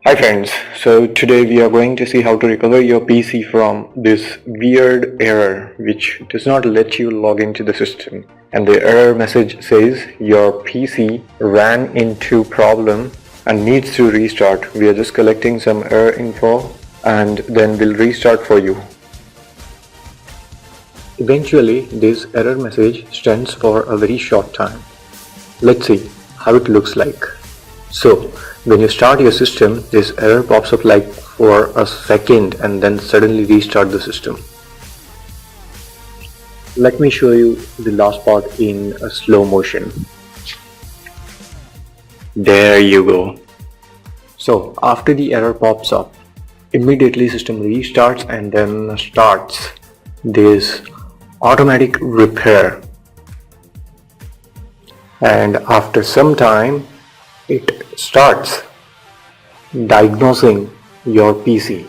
Hi friends, so today we are going to see how to recover your PC from this weird error which does not let you log into the system. And the error message says your PC ran into problem and needs to restart. We are just collecting some error info and then we'll restart for you. Eventually this error message stands for a very short time. Let's see how it looks like. So when you start your system, this error pops up like for a second and then suddenly restart the system. Let me show you the last part in a slow motion. There you go. So after the error pops up, immediately system restarts and then starts this automatic repair. And after some time, it starts diagnosing your PC,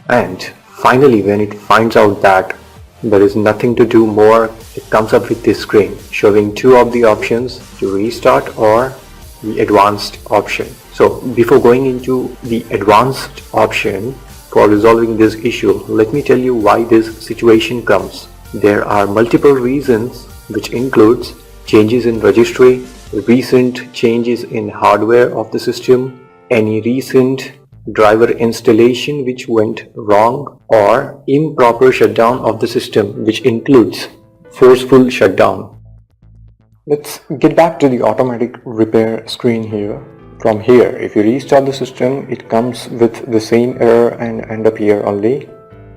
and finally when it finds out that there is nothing to do more, it comes up with this screen showing two of the options, to restart or the advanced option. So before going into the advanced option for resolving this issue, let me tell you why this situation comes. There are multiple reasons, which includes changes in registry, recent changes in hardware of the system, any recent driver installation which went wrong, or improper shutdown of the system, which includes forceful shutdown. Let's get back to the automatic repair screen here. From here, if you restart the system, it comes with the same error and end up here only.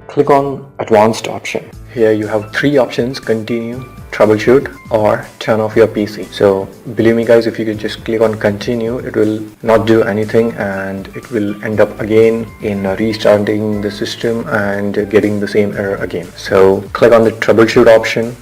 Click on advanced option. Here you have three options: continue, troubleshoot, or turn off your PC. So believe me guys, if you could just click on continue, it will not do anything and it will end up again in restarting the system and getting the same error again. So click on the troubleshoot option.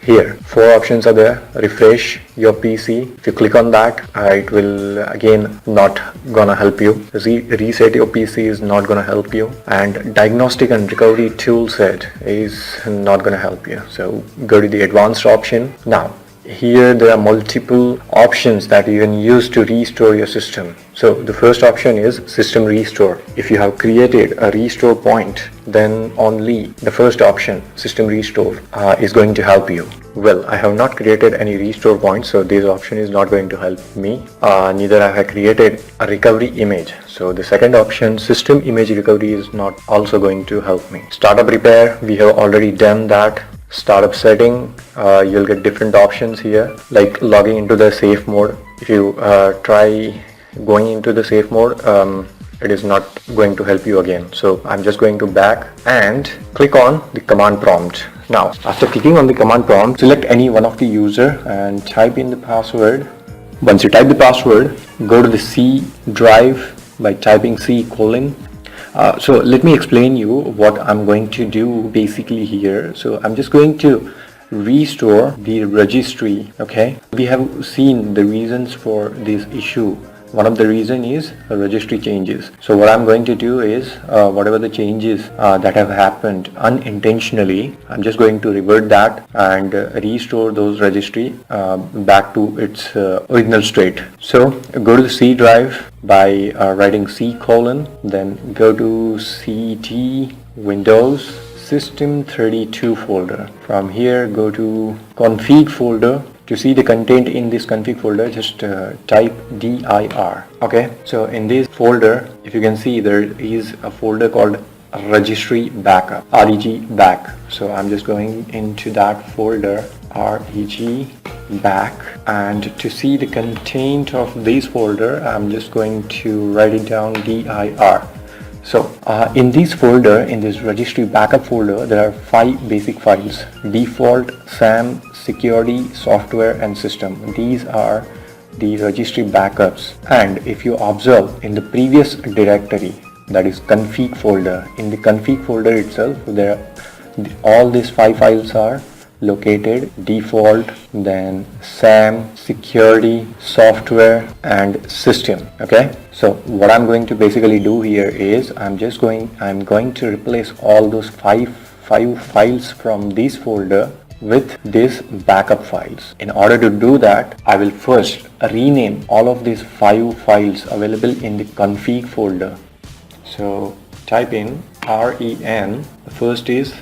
Here, four options are there. Refresh your PC. If you click on that, it will again not gonna help you. Reset your PC is not gonna help you. And diagnostic and recovery tool set is not gonna help you. So go to the advanced option. Now, here there are multiple options that you can use to restore your system. So the first option is system restore. If you have created a restore point, then only the first option, system restore, is going to help you. Well, I have not created any restore point, so this option is not going to help me. Neither have I created a recovery image. So the second option, system image recovery, is not also going to help me. Startup repair, we have already done that. Startup setting, you'll get different options here, like logging into the safe mode. If you try going into the safe mode, it is not going to help you again. So I'm just going to back and click on the command prompt. Now, after clicking on the command prompt, select any one of the user and type in the password. Once you type the password, go to the C drive by typing C:. So let me explain you what I'm going to do basically here. So I'm just going to restore the registry. Okay, we have seen the reasons for this issue. One of the reason is registry changes. So what I'm going to do is whatever the changes that have happened unintentionally, I'm just going to revert that and restore those registry back to its original state. So go to the C drive by writing C:, then go to CT Windows System32 folder. From here, go to config folder. To see the content in this config folder, just type dir. Okay, so in this folder, if you can see, there is a folder called registry backup, reg back. So I'm just going into that folder, reg back, and to see the content of this folder, I'm just going to write it down, dir. So in this folder, in this registry backup folder, there are 5 basic files: default, SAM, security, software, and system. These are the registry backups. And if you observe in the previous directory, that is config folder, in the config folder itself, all these 5 files are located: default, then SAM, security, software, and system. Okay, so what I'm going to basically do here is I'm going to replace all those five files from this folder with these backup files. In order to do that, I will first rename all of these 5 files available in the config folder. So type in REN. The first is,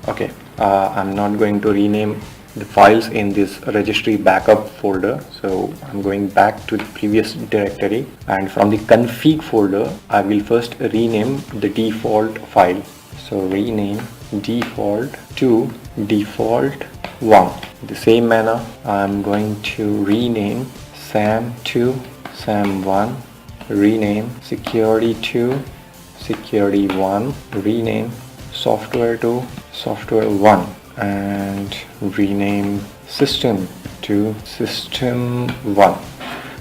okay, I'm not going to rename the files in this registry backup folder, so I'm going back to the previous directory, and from the config folder I will first rename the default file. So rename default to default1. The same manner I'm going to rename SAM to SAM1, rename security to security1, rename software to software1, and rename system to system1.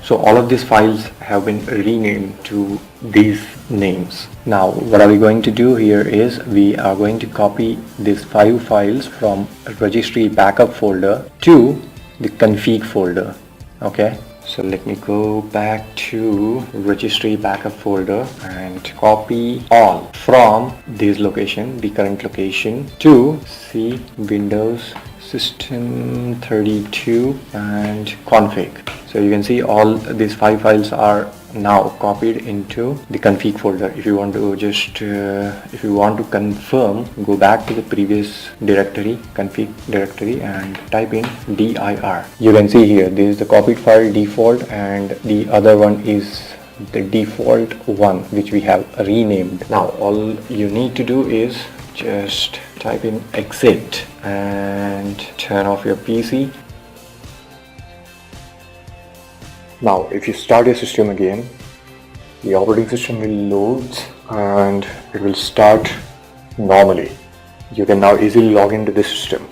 So all of these files have been renamed to these names. Now what are we going to do here is we are going to copy these 5 files from registry backup folder to the config folder. Okay, so let me go back to registry backup folder and copy all from this location, the current location, to C Windows System 32 and config. So you can see all these 5 files are now copied into the config folder. If you want to just if you want to confirm, go back to the previous directory, config directory, and type in dir. You can see here this is the copied file default, and the other one is the default one which we have renamed. Now all you need to do is just type in exit and turn off your PC. Now if you start your system again, the operating system will load and it will start normally. You can now easily log into the system.